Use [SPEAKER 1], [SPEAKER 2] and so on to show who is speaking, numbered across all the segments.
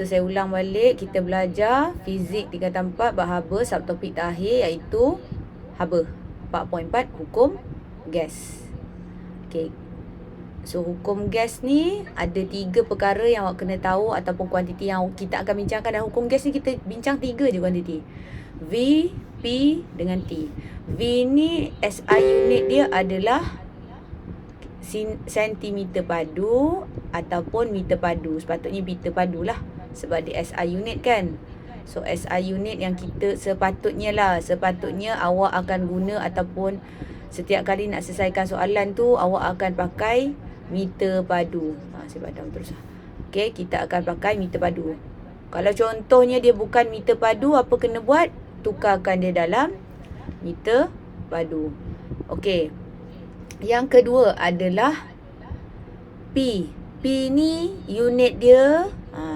[SPEAKER 1] So saya ulang balik, kita belajar fizik tingkatan 4 bab haba, subtopik terakhir iaitu haba. 4.4 hukum gas. Okey. So hukum gas ni ada 3 perkara yang awak kena tahu ataupun kuantiti yang kita akan bincangkan. Dan hukum gas ni kita bincang 3 je kuantiti. V, P dengan T. V ni SI unit dia adalah sentimeter padu ataupun meter padu. Sepatutnya meter padu lah sebab dia SI unit kan. So SI unit yang kita sepatutnya awak akan guna ataupun setiap kali nak selesaikan soalan tu awak akan pakai meter padu. Saya padam terus. Okey, kita akan pakai meter padu. Kalau contohnya dia bukan meter padu, apa kena buat? Tukarkan dia dalam meter padu. Okey. Yang kedua adalah P. P ni unit dia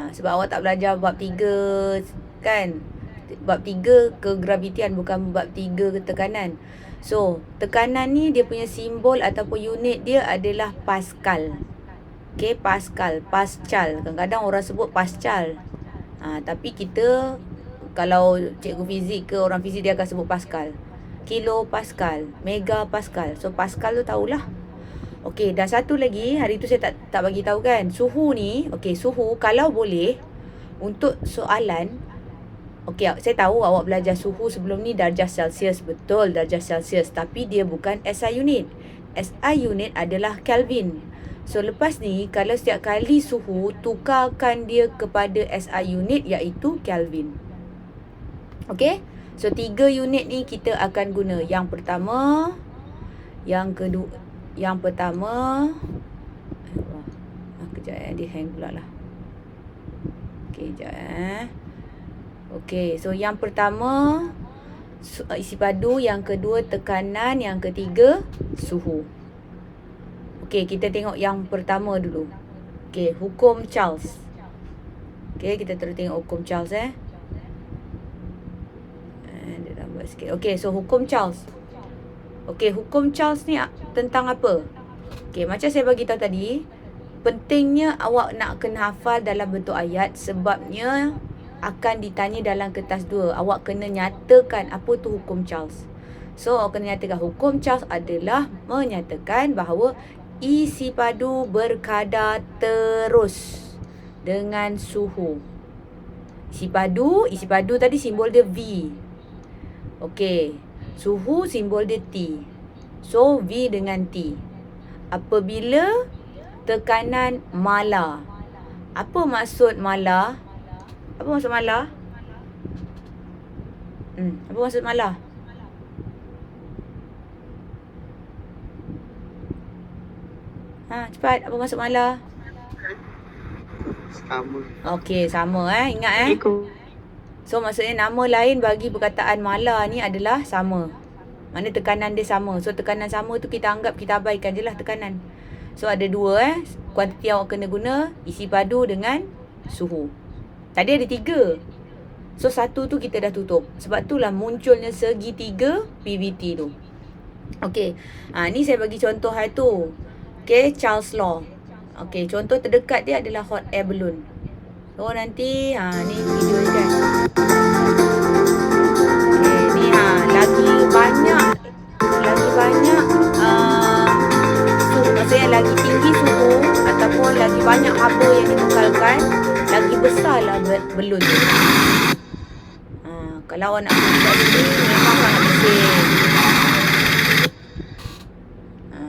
[SPEAKER 1] sebab awak tak belajar bab 3 kan. Bab 3 kegravitian bukan bab 3 ketekanan. So, tekanan ni dia punya simbol ataupun unit dia adalah Pascal. Okey, Pascal, Pascal. Kadang-kadang orang sebut Pascal. Tapi kita kalau cikgu fizik ke orang fizik dia akan sebut Pascal. Kilo Pascal, mega Pascal. So Pascal tu tahulah. Okey, dan satu lagi, hari tu saya tak bagi tahu kan. Suhu ni, okey, suhu kalau boleh untuk soalan, okey, saya tahu awak belajar suhu sebelum ni darjah Celsius, betul darjah Celsius, tapi dia bukan SI unit. SI unit adalah Kelvin. So lepas ni kalau setiap kali suhu tukarkan dia kepada SI unit iaitu Kelvin. Okey? So 3 unit ni kita akan guna. Yang pertama, yang kedua, yang pertama, kejap dia hang pula lah. Okey, kejap Okey, so yang pertama isi padu, yang kedua tekanan, yang ketiga suhu. Okey, kita tengok yang pertama dulu. Okey, hukum Charles. Okey, kita terus tengok hukum Charles Dia lambat sikit. Okey, so hukum Charles. Okey, hukum Charles ni tentang apa? Okey, macam saya bagi tahu tadi, pentingnya awak nak kena hafal dalam bentuk ayat sebabnya akan ditanya dalam kertas 2. Awak kena nyatakan apa tu hukum Charles. So, awak kena nyatakan hukum Charles adalah menyatakan bahawa isi padu berkadar terus dengan suhu. Isi padu tadi simbol dia V. Okey, suhu simbol dia T. So, V dengan T. Apabila tekanan mala. Apa maksud mala? Apa maksud mala? Apa maksud mala? Cepat. Apa maksud mala?
[SPEAKER 2] Sama.
[SPEAKER 1] Okey, sama Ingat So maksudnya nama lain bagi perkataan mala ni adalah sama. Mana tekanan dia sama. So tekanan sama tu kita anggap, kita abaikan je lah tekanan. So ada 2 kuantiti awak kena guna, isi padu dengan suhu. Tadi ada 3. So satu tu kita dah tutup. Sebab itulah munculnya segitiga PVT tu. Okey. Ni saya bagi contoh hari tu. Okey, Charles Law. Okey, contoh terdekat dia adalah hot air balloon. So nanti ni video ni kan. Okey, ni lagi banyak suhu, maksudnya lagi tinggi suhu ataupun lagi banyak haba yang dikekalkan, lagi besarlah balon tu. Kalau awak nak pergi kat sini memang sangat bising.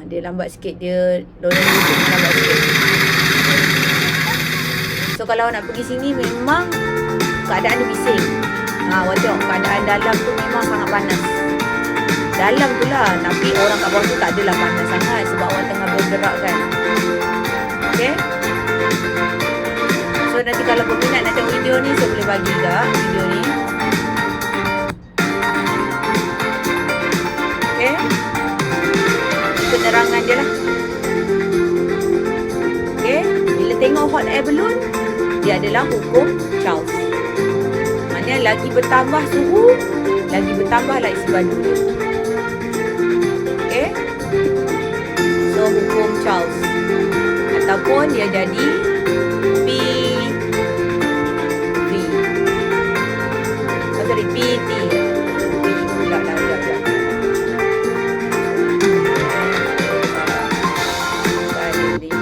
[SPEAKER 1] Dia lambat sikit, dia lambat sikit. So kalau awak nak pergi sini memang keadaan dia bising. Awak tengok keadaan dalam tu memang sangat panas. Dalam tu lah, tapi orang kat bawah tu tak adalah panas sangat sebab awak tengah bergerak kan. Okay? So nanti kalau berminat nak tengok video ni, saya boleh bagi juga video ni. Okay? Penerangan je lah. Okay? Bila tengok hot air balloon, dia adalah hukum Charles. Maknanya lagi bertambah suhu, lagi bertambahlah isi padu. Okay? So hukum Charles. Ataupun dia jadi P PT. Pula lah jap. Salin repeat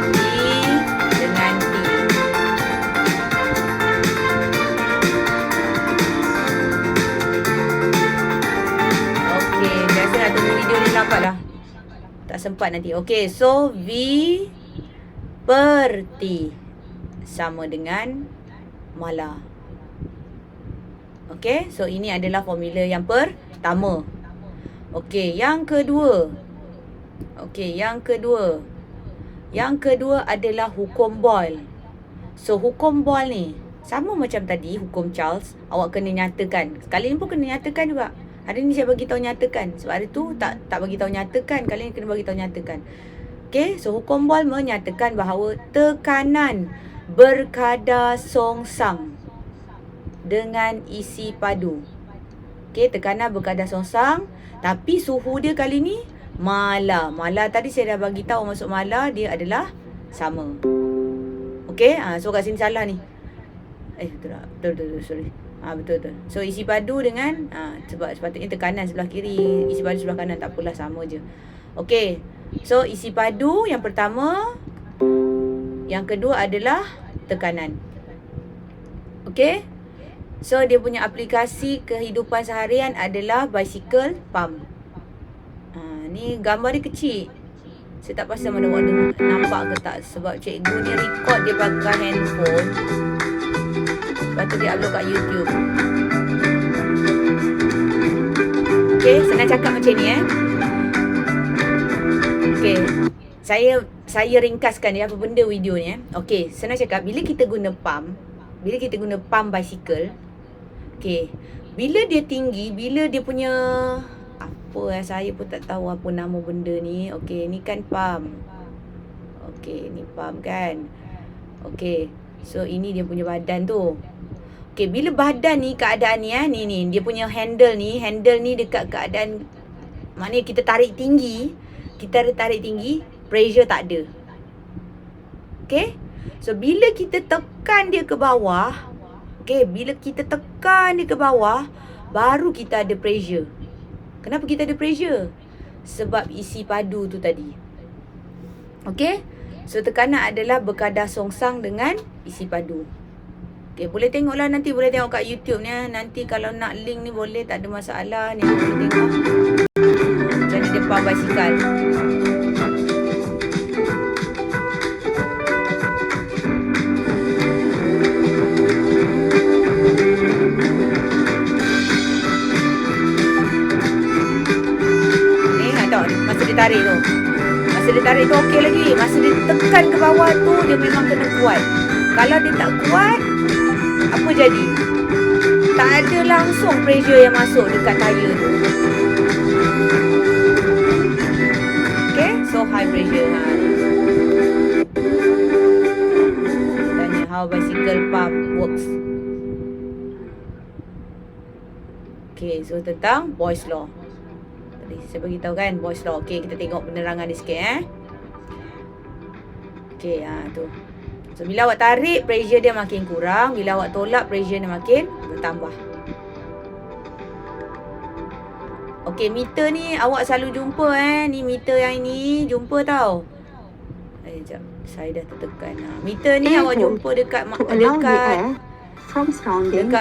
[SPEAKER 1] dengan T. Okey, biasa nak tunggu video ni lambat lah. Tak sempat nanti. Okey, so V per T sama dengan mala. Okey, so ini adalah formula yang pertama. Okey, yang kedua. Yang kedua adalah hukum Boyle. So, hukum Boyle ni sama macam tadi, hukum Charles. Awak kena nyatakan. Kali ni pun kena nyatakan juga. Hari ni saya bagi tahu nyatakan. Sebab hari tu tak bagi tahu nyatakan. Kali ni kena bagi tahu nyatakan. Okey, so hukum Boyle menyatakan bahawa tekanan berkadar songsang dengan isi padu. Okey, tekanan berkadar songsang, tapi suhu dia kali ni mala. Mala tadi saya dah bagi tahu masuk mala dia adalah sama. Okey, so kat sini salah ni. Betul, sorry. Betul. So isi padu dengan sebab sepatutnya tekanan sebelah kiri, isi padu sebelah kanan, tak apalah, sama je. Okey. So isi padu yang pertama, yang kedua adalah tekanan. Okey. So dia punya aplikasi kehidupan seharian adalah bicycle pump. Ni gambar dia kecil. Saya tak pasti mana awak nampak ke tak, sebab cikgu ni record dia pakai handphone. Lepas tu dia upload kat YouTube. Okey, senang cakap macam ni Okey. Saya ringkaskan dia apa benda video ni Okey, senang cakap, bila kita guna pump bicycle, okey, bila dia tinggi, bila dia punya apa saya pun tak tahu apa nama benda ni. Okey, ni kan pump. Okey, ni pump kan. Okey, so ini dia punya badan tu. Okey, bila badan ni keadaan ni ni dia punya handle ni dekat keadaan, maknanya kita tarik tinggi, pressure tak ada. Okey? So bila kita tekan dia ke bawah, baru kita ada pressure. Kenapa kita ada pressure? Sebab isi padu tu tadi. Okey? So tekanan adalah berkadar songsang dengan isi padu. Okay, boleh tengoklah nanti, boleh tengok kat YouTube ni. Nanti kalau nak link ni boleh, tak ada masalah. Ni boleh tengok macam ni dia pump basikal. Ni tahu masa dia tarik tu. Masa dia tarik tu okey lagi. Masa dia tekan ke bawah tu, dia memang kena kuat. Kalau dia tak kuat, apa jadi? Tak ada langsung pressure yang masuk dekat tayar tu. Okay, so high pressure. Tanya how bicycle pump works. Okay, so tentang Boyle's law. Tadi saya bagi tahu kan Boyle's law. Okay, kita tengok penerangan dia sikit Okay, tu. So, bila awak tarik, pressure dia makin kurang. Bila awak tolak, pressure dia makin bertambah. Okey, meter ni awak selalu jumpa Ni meter yang ini, jumpa tau. Sekejap, saya dah tertekan. Meter ni awak jumpa dekat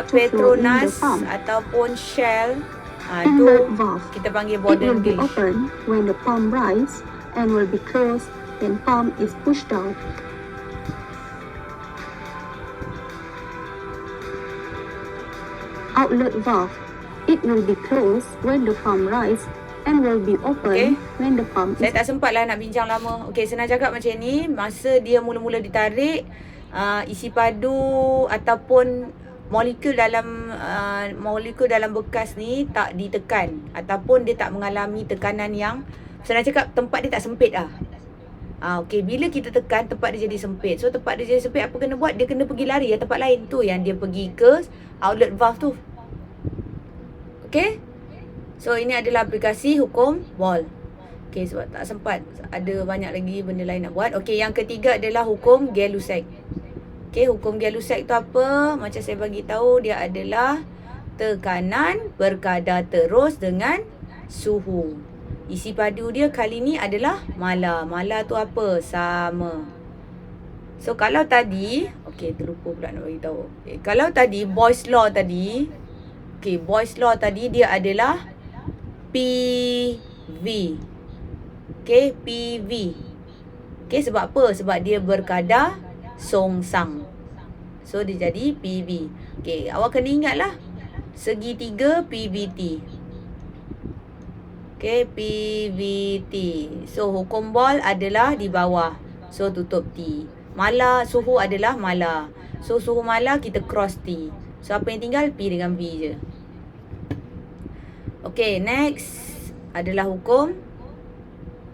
[SPEAKER 1] Petronas ataupun Shell. Tu kita panggil border gauge.
[SPEAKER 2] Open when the pump rise and will be closed when pump is pushed out. Outlet valve. It will be closed when the pump rise and will be open when the pump
[SPEAKER 1] is... Saya tak sempat lah nak bincang lama. Okey, senang cakap macam ni. Masa dia mula-mula ditarik, isi padu ataupun molekul dalam bekas ni tak ditekan, ataupun dia tak mengalami tekanan yang, senang cakap, tempat dia tak sempit lah. Okey, bila kita tekan, tempat dia jadi sempit. So tempat dia jadi sempit, apa kena buat? Dia kena pergi lari ke tempat lain tu, yang dia pergi ke outlet valve tu. Okey. So ini adalah aplikasi hukum Boyle. Okey, sebab tak sempat, ada banyak lagi benda lain nak buat. Okey, yang ketiga adalah hukum Gay-Lussac. Okey, hukum Gay-Lussac tu apa? Macam saya bagi tahu, dia adalah Tekanan berkadar terus dengan suhu. Isi padu dia kali ni adalah mala. Mala tu apa? Sama. So kalau tadi, okey terlupa pula nak bagi tahu. Okay, kalau tadi Boyle's law tadi, okey Boyle's law tadi dia adalah PV. Okey, PV. Okey, sebab apa? Sebab dia berkadar songsang. So dia jadi PV. Okey, awak kena ingatlah segitiga PVT. Okey, PVT. So hukum Boyle adalah di bawah. So tutup T. Mala, suhu adalah mala. So suhu mala kita cross T. So apa yang tinggal? P dengan V je. Okey, next adalah hukum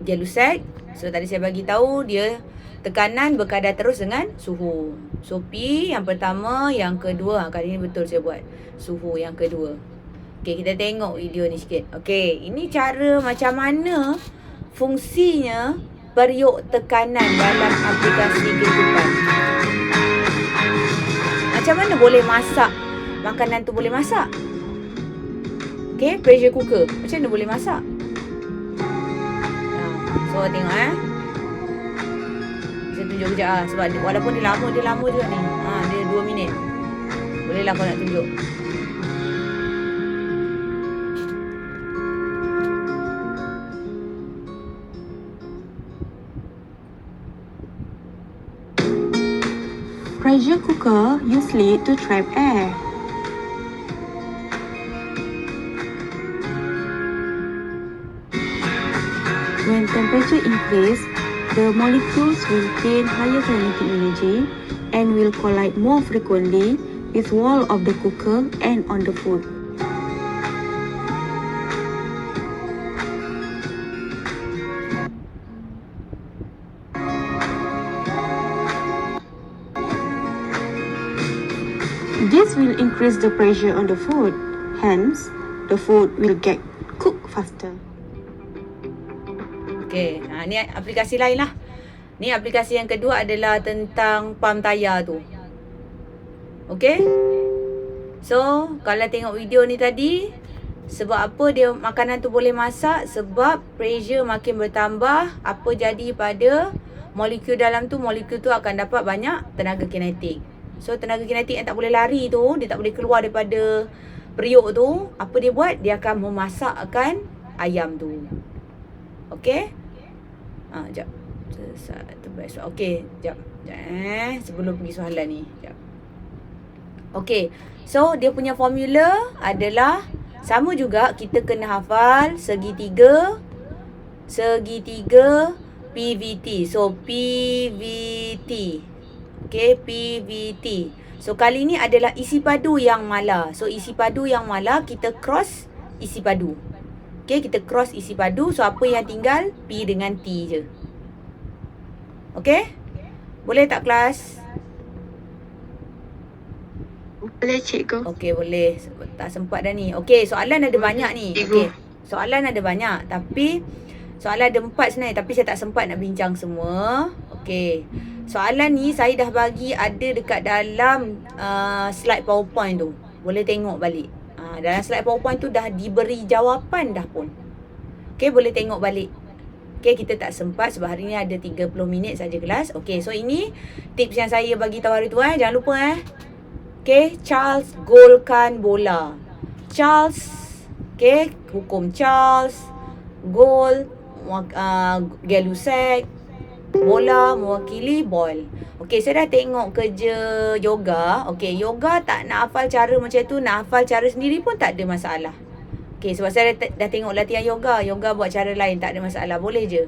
[SPEAKER 1] Gay-Lussac. So tadi saya bagi tahu dia tekanan berkadar terus dengan suhu. So P yang pertama, yang kedua. Kali ni betul saya buat. Suhu yang kedua. Okey, kita tengok video ni sikit. Okey, ini cara macam mana fungsinya periuk tekanan dalam aplikasi kehidupan. Macam mana boleh masak? Makanan tu boleh masak. Okey, pressure cooker. Macam mana boleh masak? So tengok Saya tunjuk kejap sebab walaupun dia lama juga ni. Dia 2 minit. Bolehlah kau nak tunjuk.
[SPEAKER 2] Pressure cooker use lid to trap air. When temperature increase, the molecules will gain higher kinetic energy and will collide more frequently with wall of the cooker and on the food. This will increase the pressure on the food, hence the food will get cooked faster.
[SPEAKER 1] Okey, ni aplikasi lain lah. Ni aplikasi yang kedua adalah tentang pam tayar tu. Okey. So, kalau tengok video ni tadi, sebab apa dia makanan tu boleh masak? Sebab pressure makin bertambah, apa jadi pada molekul dalam tu? Molekul tu akan dapat banyak tenaga kinetik. So, tenaga kinetik yang tak boleh lari tu, dia tak boleh keluar daripada periuk tu, apa dia buat? Dia akan memasakkan ayam tu. Okey? Sekejap. Terbaik soal. Okey, sekejap. Sebelum pergi soalan ni. Sekejap. Okey. So, dia punya formula adalah sama juga kita kena hafal segitiga PVT. So, PVT. Okey, PVT. So, kali ni adalah isi padu yang mala. So, isi padu yang mala kita cross isi padu. Okey, kita cross isi padu. So, apa yang tinggal? P dengan T je. Okey? Boleh tak kelas?
[SPEAKER 2] Boleh cikgu.
[SPEAKER 1] Okey, boleh. Tak sempat dah ni. Okey, soalan ada banyak ni. Okey. Soalan ada banyak. Tapi, soalan ada 4 sebenarnya. Tapi saya tak sempat nak bincang semua. Okey. Soalan ni saya dah bagi ada dekat dalam slide PowerPoint tu. Boleh tengok balik. Dalam slide PowerPoint tu dah diberi jawapan dah pun. Okey, boleh tengok balik. Okey, kita tak sempat sebab hari ni ada 30 minit saja kelas. Okey, so ini tips yang saya bagi tahu hari tu Jangan lupa Okey, Charles golkan bola. Charles, okey, hukum Charles, gol, Gay-Lussac, bola mewakili Boyle. Okey, saya dah tengok kerja yoga. Okey, yoga tak nak hafal cara macam tu, nak hafal cara sendiri pun tak ada masalah. Okey, sebab saya dah tengok latihan yoga. Yoga buat cara lain, tak ada masalah. Boleh je.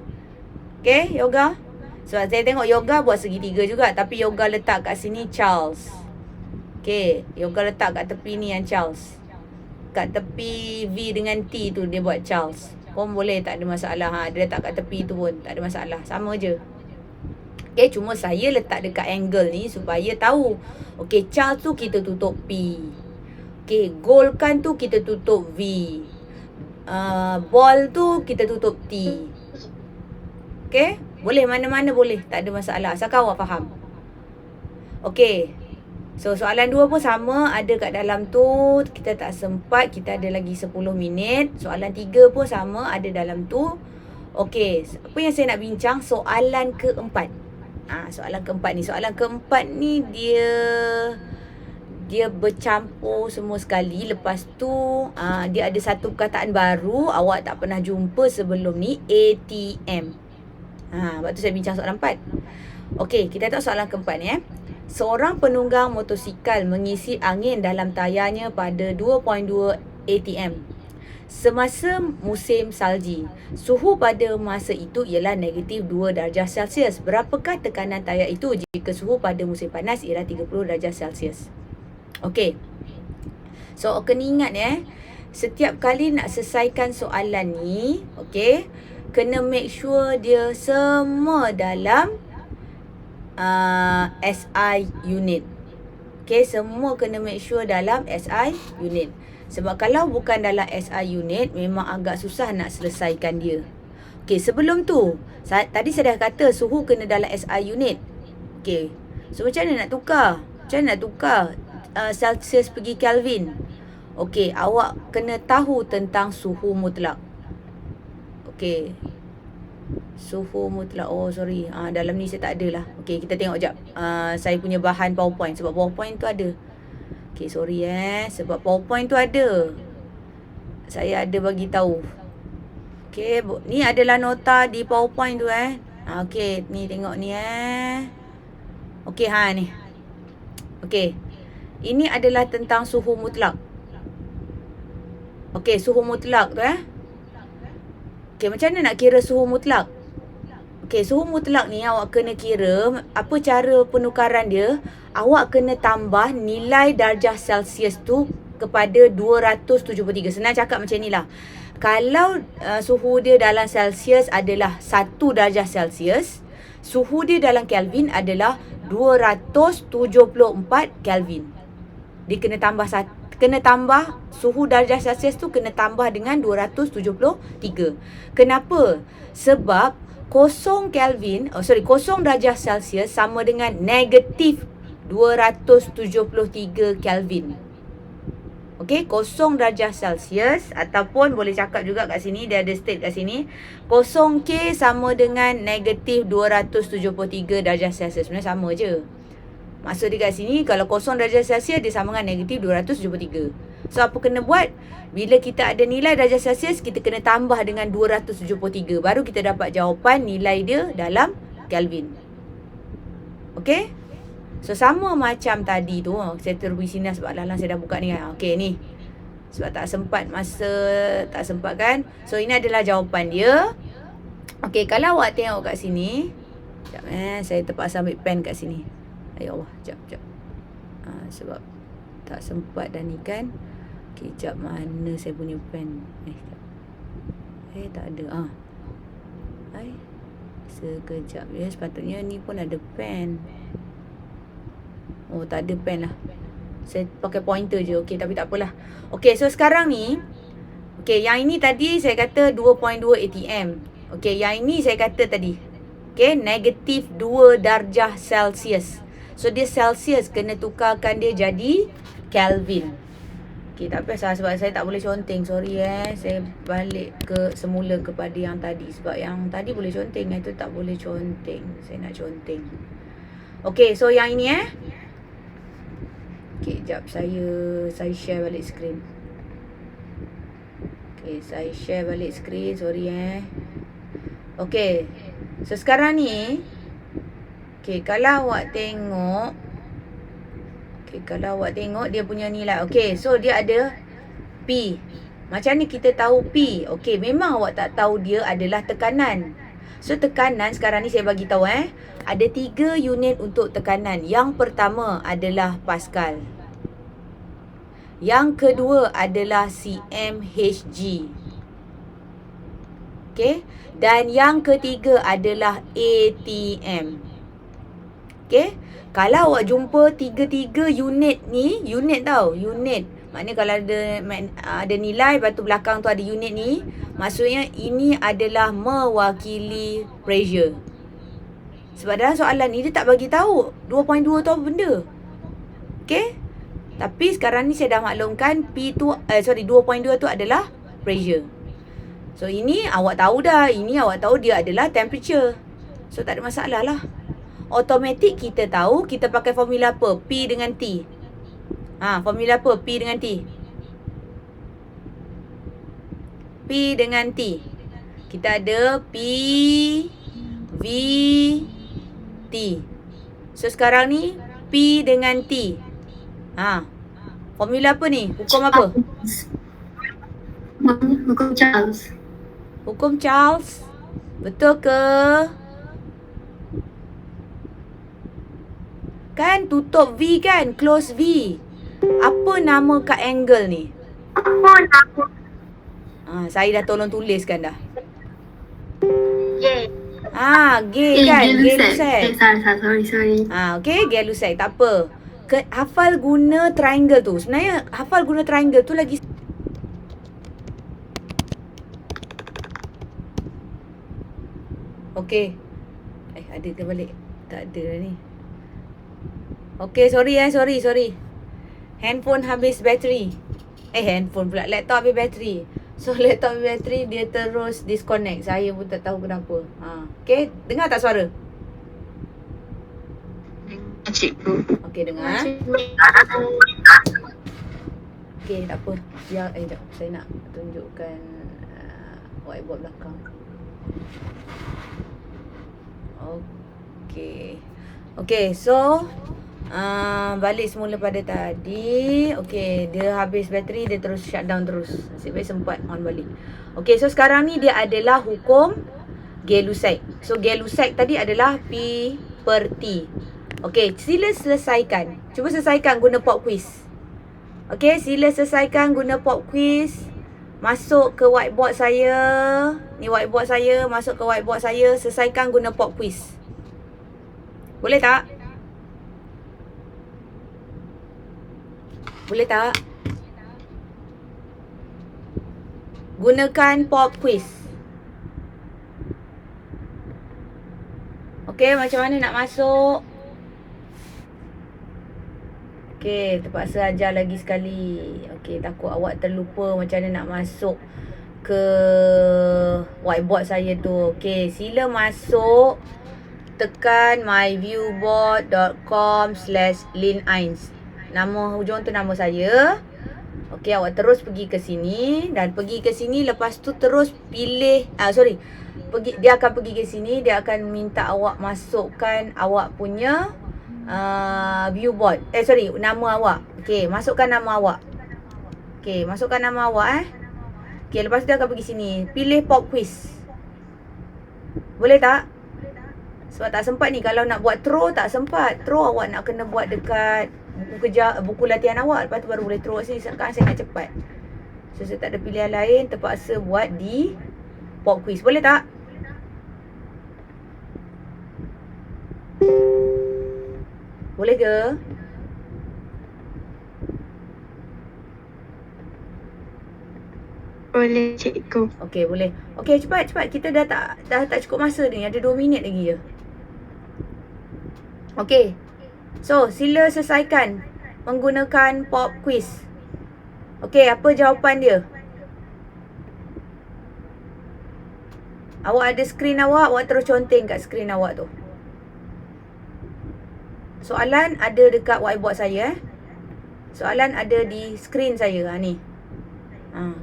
[SPEAKER 1] Okey, yoga. Sebab saya tengok yoga buat segitiga juga. Tapi yoga letak kat sini Charles. Okey, yoga letak kat tepi ni yang Charles. Kat tepi V dengan T tu dia buat Charles. Pun boleh, tak ada masalah. Dia letak kat tepi tu pun tak ada masalah. Sama je. Okey, cuma saya letak dekat angle ni supaya tahu. Okey, Charles tu kita tutup P. Okey, golkan tu kita tutup V. Ball tu kita tutup T. Okey, boleh mana-mana boleh. Tak ada masalah. Asalkan awak faham. Okey. So soalan 2 pun sama, ada kat dalam tu. Kita tak sempat, kita ada lagi 10 minit. Soalan 3 pun sama, ada dalam tu. Okey, apa yang saya nak bincang? Soalan keempat. Soalan keempat ni. Soalan keempat ni dia bercampur semua sekali. Lepas tu dia ada satu perkataan baru awak tak pernah jumpa sebelum ni, ATM. Lepas tu saya bincang soalan 4. Okey, kita tengok soalan keempat ni. Seorang penunggang motosikal mengisi angin dalam tayarnya pada 2.2 ATM semasa musim salji. Suhu pada masa itu ialah negatif 2 darjah Celsius. Berapakah tekanan tayar itu jika suhu pada musim panas ialah 30 darjah Celsius? Okey. So, kena ingat setiap kali nak selesaikan soalan ni, okey, kena make sure dia semua dalam SI unit. Okay, semua kena make sure dalam SI unit. Sebab kalau bukan dalam SI unit, memang agak susah nak selesaikan dia. Okay, sebelum tu, tadi saya dah kata suhu kena dalam SI unit. Okay, so macam mana nak tukar? Macam mana nak tukar Celsius pergi Kelvin? Okay, awak kena tahu tentang suhu mutlak. Okay, suhu mutlak. Oh sorry, dalam ni saya tak ada lah. Okay, kita tengok sekejap saya punya bahan PowerPoint. Sebab PowerPoint tu ada. Okay, sorry sebab PowerPoint tu ada, saya ada bagi tahu. Okay, ni adalah nota di PowerPoint tu Okay, ni tengok ni Okay, ni. Okay, ini adalah tentang suhu mutlak. Okay, suhu mutlak tu Okay, macam mana nak kira suhu mutlak? Okay, suhu mutlak ni awak kena kira apa cara penukaran dia. Awak kena tambah nilai darjah Celsius tu kepada 273. Senang cakap macam ni lah. Kalau suhu dia dalam Celsius adalah 1 darjah Celsius, suhu dia dalam Kelvin adalah 274 Kelvin. Dia kena tambah suhu darjah Celsius tu kena tambah dengan 273. Kenapa? Sebab 0 darjah Celsius sama dengan negatif 273 Kelvin. Okey, 0 darjah Celsius ataupun boleh cakap juga kat sini, dia ada state kat sini, 0K sama dengan negatif 273 darjah Celsius. Sebenarnya sama je. Maksud dia kat sini, kalau 0 darjah Celsius dia sama dengan negatif 273. So, apa kena buat? Bila kita ada nilai darjah Celsius, kita kena tambah dengan 273. Baru kita dapat jawapan nilai dia dalam Kelvin. Okey? So, sama macam tadi tu. Saya terus sini sebab dalam saya dah buka ni kan. Okey, ni. Sebab tak sempat kan. So, ini adalah jawapan dia. Okey, kalau awak tengok kat sini. Sekejap saya terpaksa ambil pen kat sini. Ya Allah, sekejap. Sebab tak sempat dah ni kan. Okay, sekejap mana saya punya pen. Tak ada. Sekejap sepatutnya ni pun ada pen. Oh, tak ada pen lah. Saya pakai pointer je. Okay, tapi tak apalah. Okay, so sekarang ni. Okay, yang ini tadi saya kata 2.2 ATM. Okay, yang ini saya kata tadi. Okay, negatif 2 darjah Celsius. So, dia Celsius kena tukarkan dia jadi Kelvin. Okay, tak apa sebab saya tak boleh conteng. Sorry saya balik ke semula kepada yang tadi. Sebab yang tadi boleh conteng, yang tu tak boleh conteng. Saya nak conteng. Okay, so yang ini Okay, sekejap saya share balik skrin. Okay, saya share balik skrin. Sorry Okay, so sekarang ni Okay, kalau awak tengok dia punya nilai. Okay, so dia ada P. Macam ni kita tahu P. Okay, memang awak tak tahu dia adalah tekanan. So, tekanan sekarang ni saya bagi tahu ada 3 unit untuk tekanan. Yang pertama adalah Pascal. Yang kedua adalah cmHg. Okay, dan yang ketiga adalah ATM. Okay, kalau awak jumpa 3 unit ni, unit. Maknanya kalau ada nilai, lepas tu belakang tu ada unit ni, maksudnya ini adalah mewakili pressure. Sebab dalam soalan ni dia tak bagi tahu 2.2 tu apa benda. Okay. Tapi sekarang ni saya dah maklumkan P tu 2.2 tu adalah pressure. So ini awak tahu dah, ini awak tahu dia adalah temperature. So tak ada masalah lah. Automatik kita tahu kita pakai formula apa? P dengan T. Formula apa? P dengan T. P dengan T. Kita ada P, V, T. So sekarang ni P dengan T. Formula apa ni? Hukum apa?
[SPEAKER 3] Hukum Charles.
[SPEAKER 1] Hukum Charles. Betul ke? Kan tutup V kan? Close V. Apa nama kat angle ni? Saya dah tolong tuliskan dah.
[SPEAKER 3] Yay.
[SPEAKER 1] G kan?
[SPEAKER 3] Gay-Lussac. Sorry.
[SPEAKER 1] Okay, Gay-Lussac. Tak apa. Hafal guna triangle tu. Sebenarnya hafal guna triangle tu lagi. Okay. Ada ke balik? Tak ada dah ni. Okay, sorry. Handphone habis bateri. Handphone pula. Laptop habis bateri. So, laptop habis bateri, dia terus disconnect. Saya pun tak tahu kenapa. Okay, dengar tak suara?
[SPEAKER 3] Cikgu.
[SPEAKER 1] Okay, dengar. Okay, tak apa. Saya nak tunjukkan whiteboard belakang. Okay, so balik semula pada tadi. Okay, dia habis bateri, dia terus shutdown terus. Nasib baik sempat on balik. Okay, so sekarang ni dia adalah hukum Gay-Lussac. So Gay-Lussac tadi adalah P per T. Okay, sila selesaikan. Cuba selesaikan guna pop quiz. Okay, sila selesaikan guna pop quiz. Masuk ke whiteboard saya. Ni whiteboard saya. Masuk ke whiteboard saya. Selesaikan guna pop quiz. Boleh tak? Boleh tak? Gunakan pop quiz. Okay, macam mana nak masuk? Okay, terpaksa ajar lagi sekali. Okay, takut awak terlupa macam mana nak masuk ke whiteboard saya tu. Okay, sila masuk. Tekan myviewboard.com/linains. Nama hujung tu nama saya. Okay, awak terus pergi ke sini. Dan pergi ke sini, lepas tu terus pilih. Dia akan pergi ke sini. Dia akan minta awak masukkan awak punya viewboard. Nama awak. Okay, masukkan nama awak. Okay, masukkan nama awak Okay, lepas tu dia akan pergi sini. Pilih pop quiz. Boleh tak? Sebab tak sempat ni. Kalau nak buat throw, tak sempat. Throw awak nak kena buat dekat buku latihan awak. Lepas tu baru boleh throw sini. Sekarang saya nak cepat. So, saya tak ada pilihan lain. Terpaksa buat di pop quiz. Boleh tak? Boleh ke?
[SPEAKER 3] Boleh, cikgu.
[SPEAKER 1] Okey, boleh. Okey, cepat. Kita dah tak cukup masa ni. Ada 2 minit lagi je. Okey. So, sila selesaikan menggunakan pop quiz. Okey, apa jawapan dia? Awak ada skrin awak terus conteng kat skrin awak tu. Soalan ada dekat whiteboard saya Soalan ada di skrin saya ni.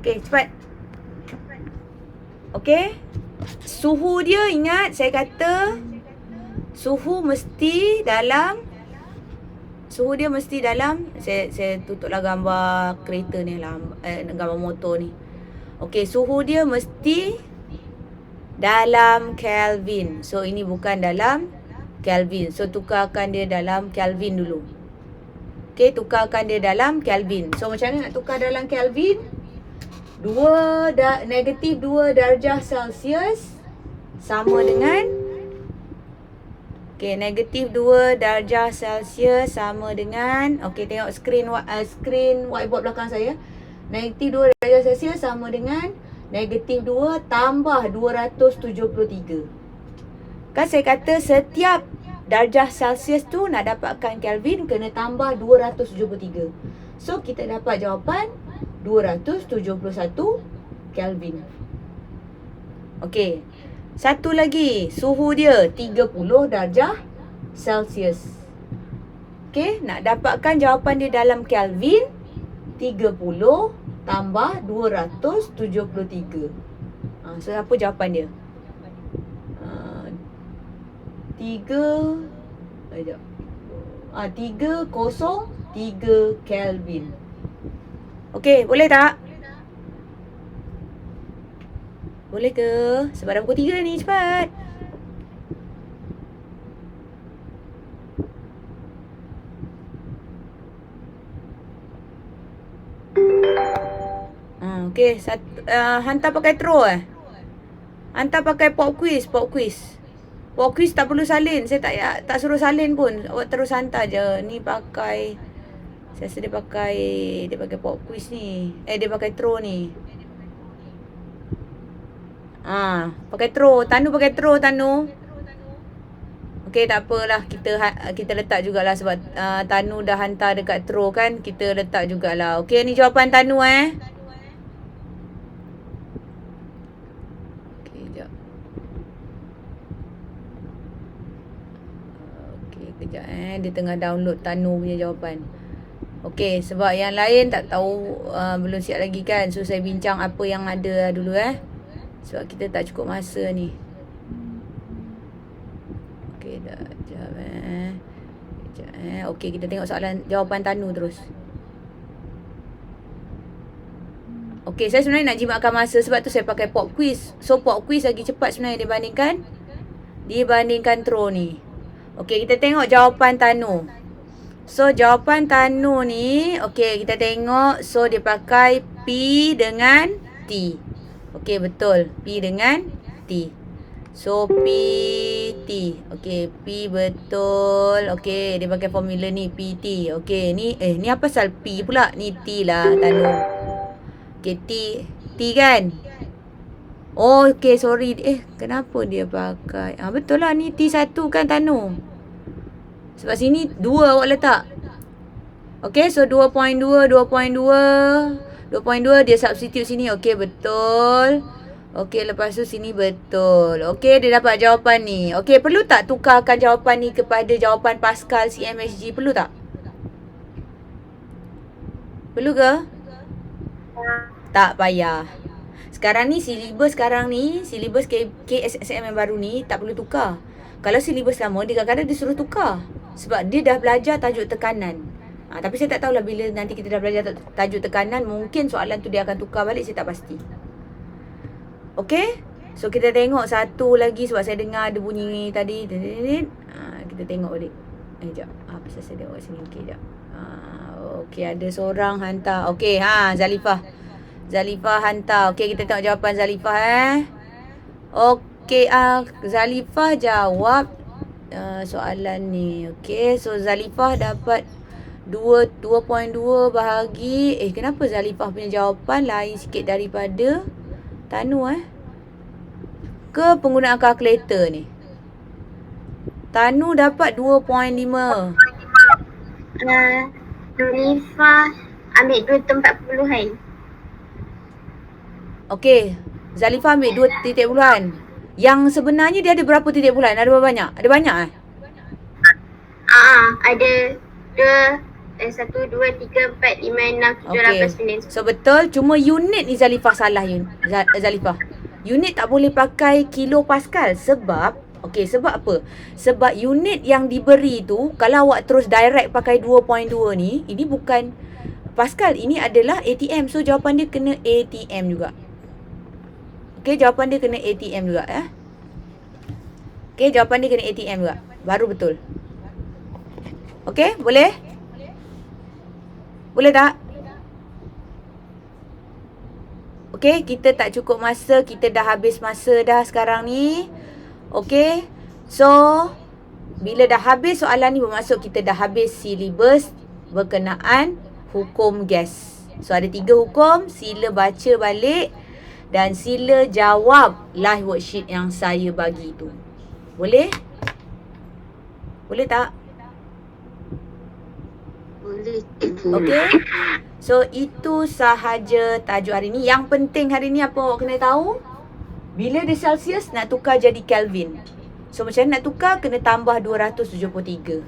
[SPEAKER 1] Okey, cepat. Okey. Suhu dia, ingat saya kata suhu mesti dalam saya tutuplah gambar kereta ni lah, gambar motor ni. Okey, suhu dia mesti dalam Kelvin. So ini bukan dalam Kelvin. So tukarkan dia dalam Kelvin dulu. Okey, tukarkan dia dalam Kelvin. So macam mana nak tukar dalam Kelvin? Negatif 2 darjah Celsius sama dengan negatif 2 darjah Celsius sama dengan tengok skrin whiteboard belakang saya. Negatif 2 darjah Celsius sama dengan negatif 2 tambah 273. Kan saya kata setiap darjah Celsius tu nak dapatkan Kelvin kena tambah 273. So kita dapat jawapan 271 Kelvin. Okey. Satu lagi, suhu dia 30 darjah Celsius. Okey, nak dapatkan jawapan dia dalam Kelvin, 30 tambah 273. So apa jawapan dia? 303 Kelvin. Okey, boleh tak? Boleh ke? Sebab dah pukul 3 ni, cepat. Okey, hantar pakai throw hantar pakai pop quiz. Pop quiz tak perlu salin. Saya tak suruh salin pun. Awak terus hantar je. Ni pakai, saya rasa dia pakai pop quiz ni. Dia pakai throw ni. Pakai throw. Tanu pakai throw, Tanu. Okey, tak apalah. Kita letak jugalah sebab Tanu dah hantar dekat throw kan. Kita letak jugalah. Okey, ni jawapan Tanu Okey, sekejap. Okey, kejap dia tengah download Tanu punya jawapan. Okey, sebab yang lain tak tahu, belum siap lagi kan. So saya bincang apa yang ada dulu sebab kita tak cukup masa ni. Okey, dah jap Okey, kita tengok soalan jawapan Tanu terus. Okey, saya sebenarnya nak jimatkan masa sebab tu saya pakai pop quiz. So pop quiz lagi cepat sebenarnya dibandingkan throw ni. Okey, kita tengok jawapan Tanu. So jawapan Tanu ni, okey, kita tengok. So dia pakai P dengan T. Okey, betul. P dengan T. So P T. Okey, P betul. Okey, dia pakai formula ni PT. Okey, ni ni apa pasal P pula? Ni T lah, Tanu. Okey, T kan? Oh, okey, sorry. Kenapa dia pakai? Betul lah, ni T1 kan, Tanu? Sebab sini 2 awak letak. Okey, so 2.2 dia substitute sini. Okey, betul. Okey, lepas tu sini betul. Okey, dia dapat jawapan ni. Okey, perlu tak tukarkan jawapan ni kepada jawapan Pascal CMHG? Perlu tak? Perlu ke? Tak payah. Sekarang ni silibus KSSM yang baru ni tak perlu tukar. Kalau silibus lama dia kadang-kadang dia suruh tukar. Sebab dia dah belajar tajuk tekanan. Tapi saya tak tahulah bila nanti kita dah belajar tajuk tekanan, mungkin soalan tu dia akan tukar balik, saya tak pasti. Okey? So kita tengok satu lagi sebab saya dengar ada bunyi tadi. Kita tengok balik. Sekejap. Apa saya tengok kat sini. Okey, sekejap. Okey, ada seorang hantar. Okey, Zalifah hantar. Okey, kita tengok jawapan Zalifah Okey, Zalifah jawab soalan ni. Okey, so Zalifah dapat 2.2 bahagi. Kenapa Zalifah punya jawapan lain sikit daripada Tanu ke penggunaan kalkulator ni? Tanu dapat 2.5.
[SPEAKER 3] Zalifah ambil 2.40-an.
[SPEAKER 1] Okey, Zalifah ambil 2 titik puluhan. Yang sebenarnya dia ada berapa titik puluhan? Ada berapa banyak? Ada banyak
[SPEAKER 3] Ada 1, 2, 3, 4, 5, 6, 7, 8, 9.
[SPEAKER 1] So betul, cuma unit ni Zalifah salah Zalifah. Unit tak boleh pakai kilopascal sebab sebab apa? Sebab unit yang diberi tu kalau awak terus direct pakai 2.2 ni, ini bukan pascal, ini adalah ATM. So jawapan dia kena ATM juga. Okey, jawapan dia kena ATM juga Okey, jawapan dia kena ATM juga. Baru betul. Okey, boleh? Boleh tak? Okey, kita tak cukup masa. Kita dah habis masa dah sekarang ni. Okey. So, bila dah habis soalan ni bermaksud kita dah habis silibus berkenaan hukum gas. So, ada 3 hukum. Sila baca balik dan sila jawab live worksheet yang saya bagi tu. Boleh? Boleh tak?
[SPEAKER 3] Boleh cikgu.
[SPEAKER 1] Okey. So itu sahaja tajuk hari ni. Yang penting hari ni apa awak kena tahu? Bila dia Celsius nak tukar jadi Kelvin. So macam mana nak tukar? Kena tambah 273.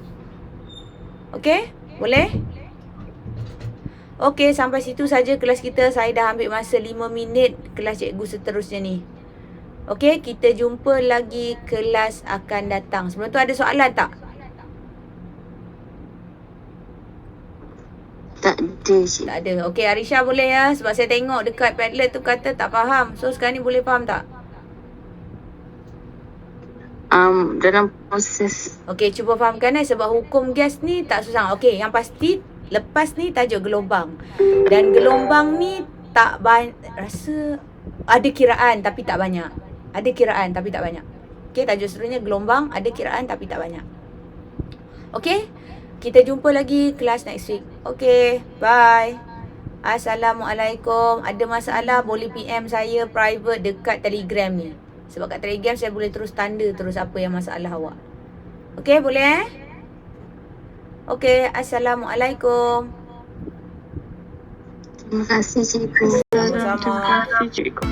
[SPEAKER 1] Okey? Boleh? Okey, sampai situ saja kelas kita. Saya dah ambil masa 5 minit kelas cikgu seterusnya ni. Okey, kita jumpa lagi kelas akan datang. Sebelum tu ada soalan tak?
[SPEAKER 3] Tak ada cikgu.
[SPEAKER 1] Tak ada. Okey, Arisha boleh ya. Sebab saya tengok dekat Padlet tu kata tak faham. So sekarang ni boleh faham tak?
[SPEAKER 3] Dalam proses.
[SPEAKER 1] Okey, cuba fahamkan sebab hukum gas ni tak susah. Okey, yang pasti lepas ni tajuk gelombang. Dan gelombang ni tak banyak, rasa ada kiraan tapi tak banyak. Ada kiraan tapi tak banyak. Okey, tajuk seterusnya gelombang, ada kiraan tapi tak banyak. Okey, kita jumpa lagi kelas next week. Okey, bye. Assalamualaikum. Ada masalah boleh PM saya private dekat Telegram ni. Sebab kat Telegram saya boleh terus tanda terus apa yang masalah awak. Okey, boleh Okey, Assalamualaikum.
[SPEAKER 3] Terima kasih cikgu.
[SPEAKER 1] Sama-sama.
[SPEAKER 2] Terima kasih cikgu.